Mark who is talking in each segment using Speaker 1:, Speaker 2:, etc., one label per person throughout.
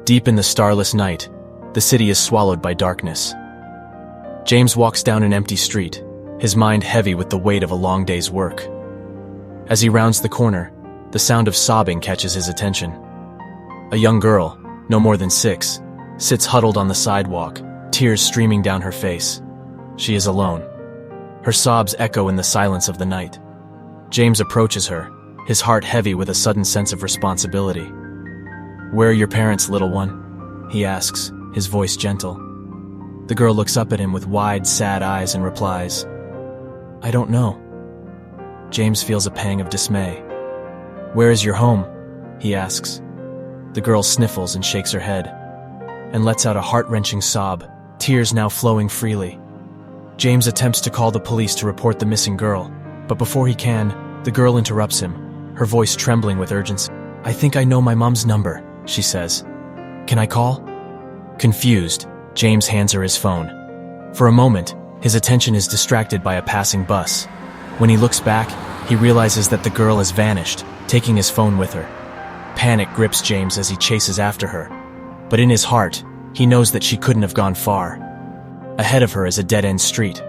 Speaker 1: Deep in the starless night, the city is swallowed by darkness. James walks down an empty street, his mind heavy with the weight of a long day's work. As he rounds the corner, the sound of sobbing catches his attention. A young girl, no more than 6, sits huddled on the sidewalk, tears streaming down her face. She is alone. Her sobs echo in the silence of the night. James approaches her, his heart heavy with a sudden sense of responsibility. "Where are your parents, little one?" he asks, his voice gentle. The girl looks up at him with wide, sad eyes and replies, "I don't know." James feels a pang of dismay. "Where is your home?" he asks. The girl sniffles and shakes her head, and lets out a heart-wrenching sob, tears now flowing freely. James attempts to call the police to report the missing girl, but before he can, the girl interrupts him, her voice trembling with urgency. "I think I know my mom's number," she says. "Can I call?" Confused, James hands her his phone. For a moment, his attention is distracted by a passing bus. When he looks back, he realizes that the girl has vanished, taking his phone with her. Panic grips James as he chases after her, but in his heart, he knows that she couldn't have gone far. Ahead of her is a dead-end street.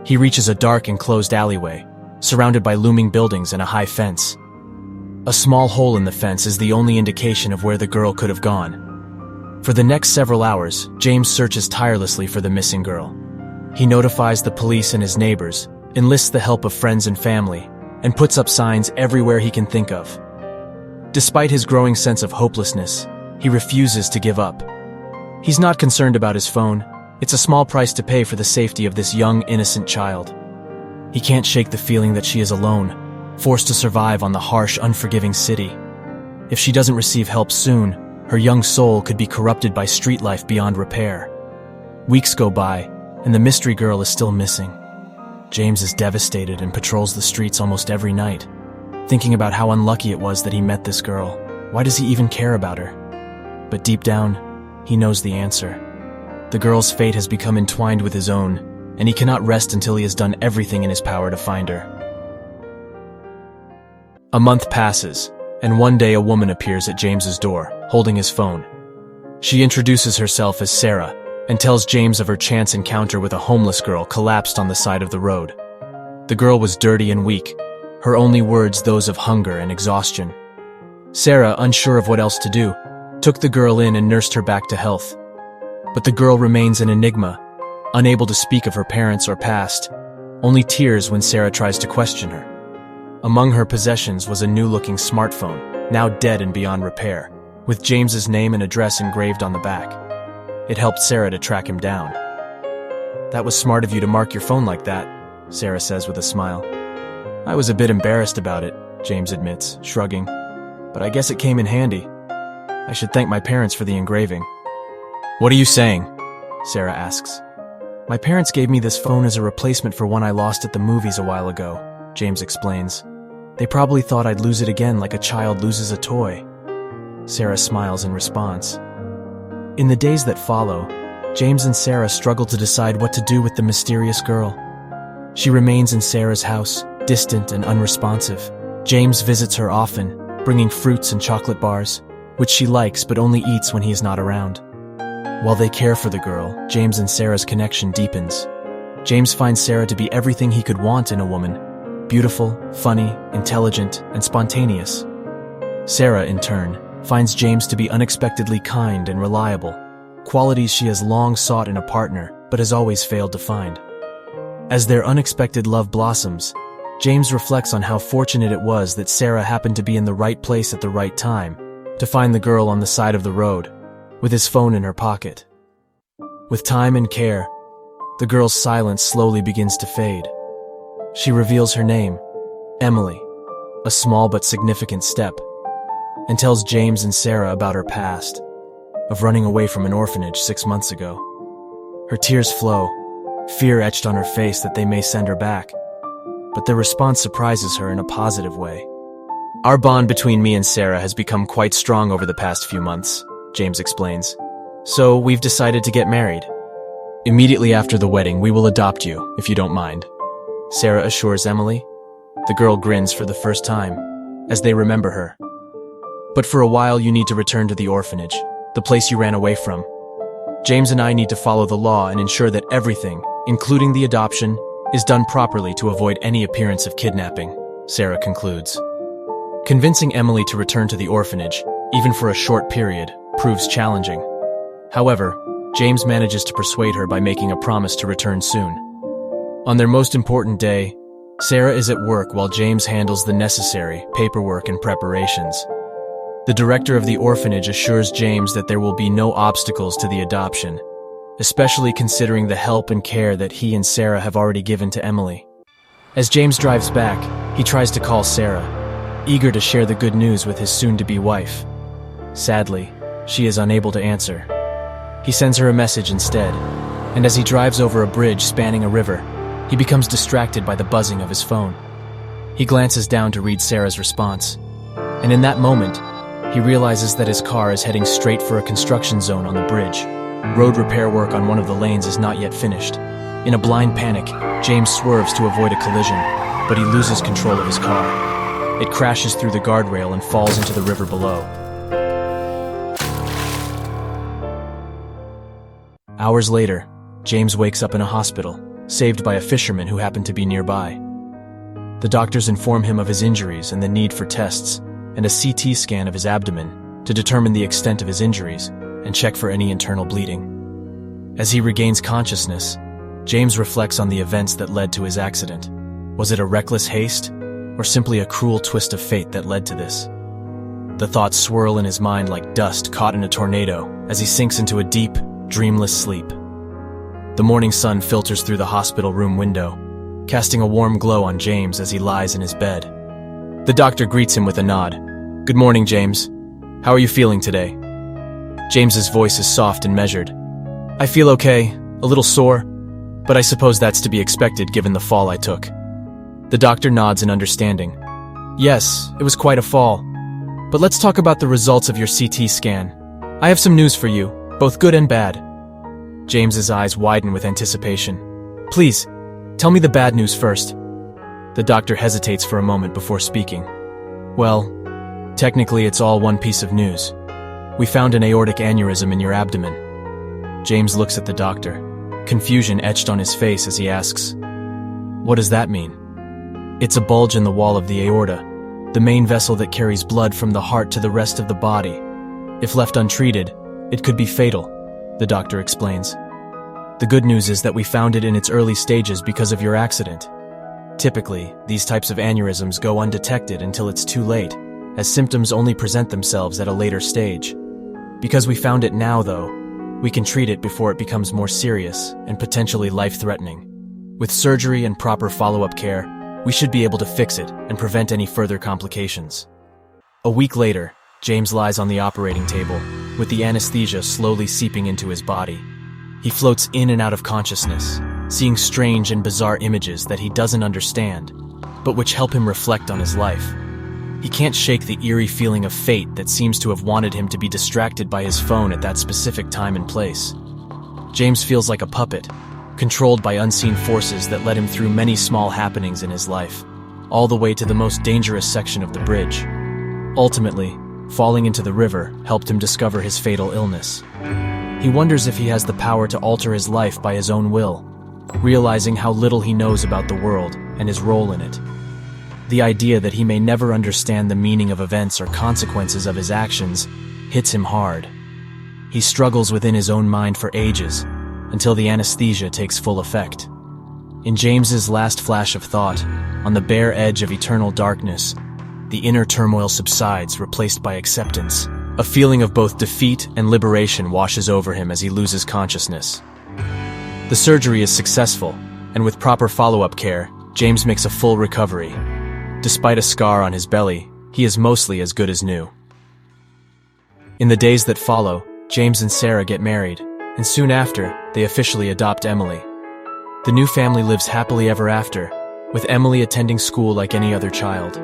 Speaker 1: He reaches a dark enclosed alleyway, surrounded by looming buildings and a high fence. A small hole in the fence is the only indication of where the girl could have gone. For the next several hours, James searches tirelessly for the missing girl. He notifies the police and his neighbors, enlists the help of friends and family, and puts up signs everywhere he can think of. Despite his growing sense of hopelessness, he refuses to give up. He's not concerned about his phone. It's a small price to pay for the safety of this young, innocent child. He can't shake the feeling that she is alone, forced to survive on the harsh, unforgiving city. If she doesn't receive help soon, her young soul could be corrupted by street life beyond repair. Weeks go by, and the mystery girl is still missing. James is devastated and patrols the streets almost every night, thinking about how unlucky it was that he met this girl. Why does he even care about her? But deep down, he knows the answer. The girl's fate has become entwined with his own, and he cannot rest until he has done everything in his power to find her. A month passes, and one day a woman appears at James's door, holding his phone. She introduces herself as Sarah, and tells James of her chance encounter with a homeless girl collapsed on the side of the road. The girl was dirty and weak, her only words those of hunger and exhaustion. Sarah, unsure of what else to do, took the girl in and nursed her back to health. But the girl remains an enigma, unable to speak of her parents or past, only tears when Sarah tries to question her. Among her possessions was a new-looking smartphone, now dead and beyond repair, with James's name and address engraved on the back. It helped Sarah to track him down. "That was smart of you to mark your phone like that," Sarah says with a smile. "I was a bit embarrassed about it," James admits, shrugging, "but I guess it came in handy. I should thank my parents for the engraving." "What are you saying?" Sarah asks. "My parents gave me this phone as a replacement for one I lost at the movies a while ago," James explains. "They probably thought I'd lose it again like a child loses a toy." Sarah smiles in response. In the days that follow, James and Sarah struggle to decide what to do with the mysterious girl. She remains in Sarah's house, distant and unresponsive. James visits her often, bringing fruits and chocolate bars, which she likes but only eats when he is not around. While they care for the girl, James and Sarah's connection deepens. James finds Sarah to be everything he could want in a woman: beautiful, funny, intelligent, and spontaneous. Sarah, in turn, finds James to be unexpectedly kind and reliable, qualities she has long sought in a partner but has always failed to find. As their unexpected love blossoms, James reflects on how fortunate it was that Sarah happened to be in the right place at the right time, to find the girl on the side of the road, with his phone in her pocket. With time and care, the girl's silence slowly begins to fade. She reveals her name, Emily, a small but significant step, and tells James and Sarah about her past, of running away from an orphanage 6 months ago. Her tears flow, fear etched on her face that they may send her back, but their response surprises her in a positive way. "Our bond between me and Sarah has become quite strong over the past few months," James explains. "So we've decided to get married. Immediately after the wedding, we will adopt you, if you don't mind," Sarah assures Emily. The girl grins for the first time, as they remember her. "But for a while you need to return to the orphanage. the place you ran away from. James and I need to follow the law and ensure that everything, including the adoption, is done properly to avoid any appearance of kidnapping, Sarah concludes. Convincing Emily to return to the orphanage, even for a short period, proves challenging. However, James manages to persuade her by making a promise to return soon. On their most important day, Sarah is at work while James handles the necessary paperwork and preparations. The director of the orphanage assures James that there will be no obstacles to the adoption, especially considering the help and care that he and Sarah have already given to Emily. As James drives back, he tries to call Sarah, eager to share the good news with his soon-to-be wife. Sadly, she is unable to answer. He sends her a message instead, and as he drives over a bridge spanning a river, he becomes distracted by the buzzing of his phone. He glances down to read Sarah's response, and in that moment, he realizes that his car is heading straight for a construction zone on the bridge. Road repair work on one of the lanes is not yet finished. In a blind panic, James swerves to avoid a collision, but he loses control of his car. It crashes through the guardrail and falls into the river below. Hours later, James wakes up in a hospital, saved by a fisherman who happened to be nearby. The doctors inform him of his injuries and the need for tests, and a CT scan of his abdomen to determine the extent of his injuries and check for any internal bleeding. As he regains consciousness, James reflects on the events that led to his accident. Was it a reckless haste, or simply a cruel twist of fate that led to this? The thoughts swirl in his mind like dust caught in a tornado as he sinks into a deep, dreamless sleep. The morning sun filters through the hospital room window, casting a warm glow on James as he lies in his bed. The doctor greets him with a nod. "Good morning, James. How are you feeling today?" James's voice is soft and measured. "I feel okay, a little sore, but I suppose that's to be expected given the fall I took." The doctor nods in understanding. "Yes, it was quite a fall. But let's talk about the results of your CT scan. I have some news for you, both good and bad." James's eyes widen with anticipation. "Please, tell me the bad news first." The doctor hesitates for a moment before speaking. "Well, technically it's all one piece of news. We found an aortic aneurysm in your abdomen." James looks at the doctor, confusion etched on his face as he asks, "What does that mean?" "It's a bulge in the wall of the aorta, the main vessel that carries blood from the heart to the rest of the body. If left untreated, it could be fatal," the doctor explains. "The good news is that we found it in its early stages because of your accident. Typically, these types of aneurysms go undetected until it's too late, as symptoms only present themselves at a later stage. Because we found it now, though, we can treat it before it becomes more serious and potentially life-threatening. With surgery and proper follow-up care, we should be able to fix it and prevent any further complications." A week later, James lies on the operating table, with the anesthesia slowly seeping into his body. He floats in and out of consciousness, seeing strange and bizarre images that he doesn't understand, but which help him reflect on his life. He can't shake the eerie feeling of fate that seems to have wanted him to be distracted by his phone at that specific time and place. James feels like a puppet, controlled by unseen forces that led him through many small happenings in his life, all the way to the most dangerous section of the bridge. Ultimately, falling into the river helped him discover his fatal illness. He wonders if he has the power to alter his life by his own will, realizing how little he knows about the world and his role in it. The idea that he may never understand the meaning of events or consequences of his actions hits him hard. He struggles within his own mind for ages, until the anesthesia takes full effect. In James's last flash of thought, on the bare edge of eternal darkness, the inner turmoil subsides, replaced by acceptance. A feeling of both defeat and liberation washes over him as he loses consciousness. The surgery is successful, and with proper follow-up care, James makes a full recovery. Despite a scar on his belly, he is mostly as good as new. In the days that follow, James and Sarah get married, and soon after, they officially adopt Emily. The new family lives happily ever after, with Emily attending school like any other child.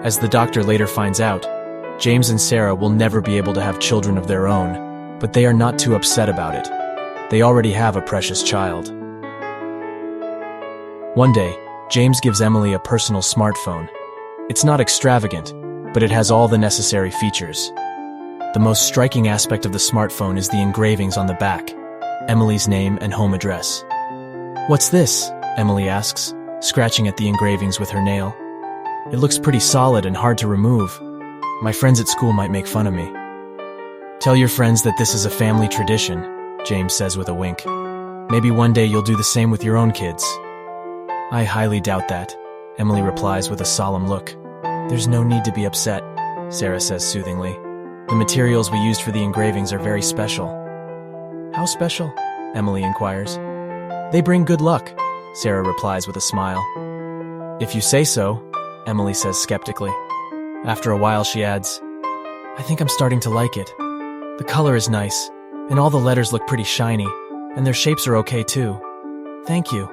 Speaker 1: As the doctor later finds out, James and Sarah will never be able to have children of their own, but they are not too upset about it. They already have a precious child. One day, James gives Emily a personal smartphone. It's not extravagant, but it has all the necessary features. The most striking aspect of the smartphone is the engravings on the back, Emily's name and home address. "What's this?" Emily asks, scratching at the engravings with her nail. "It looks pretty solid and hard to remove. My friends at school might make fun of me." "Tell your friends that this is a family tradition," James says with a wink. "Maybe one day you'll do the same with your own kids." "I highly doubt that," Emily replies with a solemn look. "There's no need to be upset," Sarah says soothingly. "The materials we used for the engravings are very special." "How special?" Emily inquires. "They bring good luck," Sarah replies with a smile. "If you say so," Emily says skeptically. After a while she adds, "I think I'm starting to like it. The color is nice, and all the letters look pretty shiny, and their shapes are okay too. Thank you."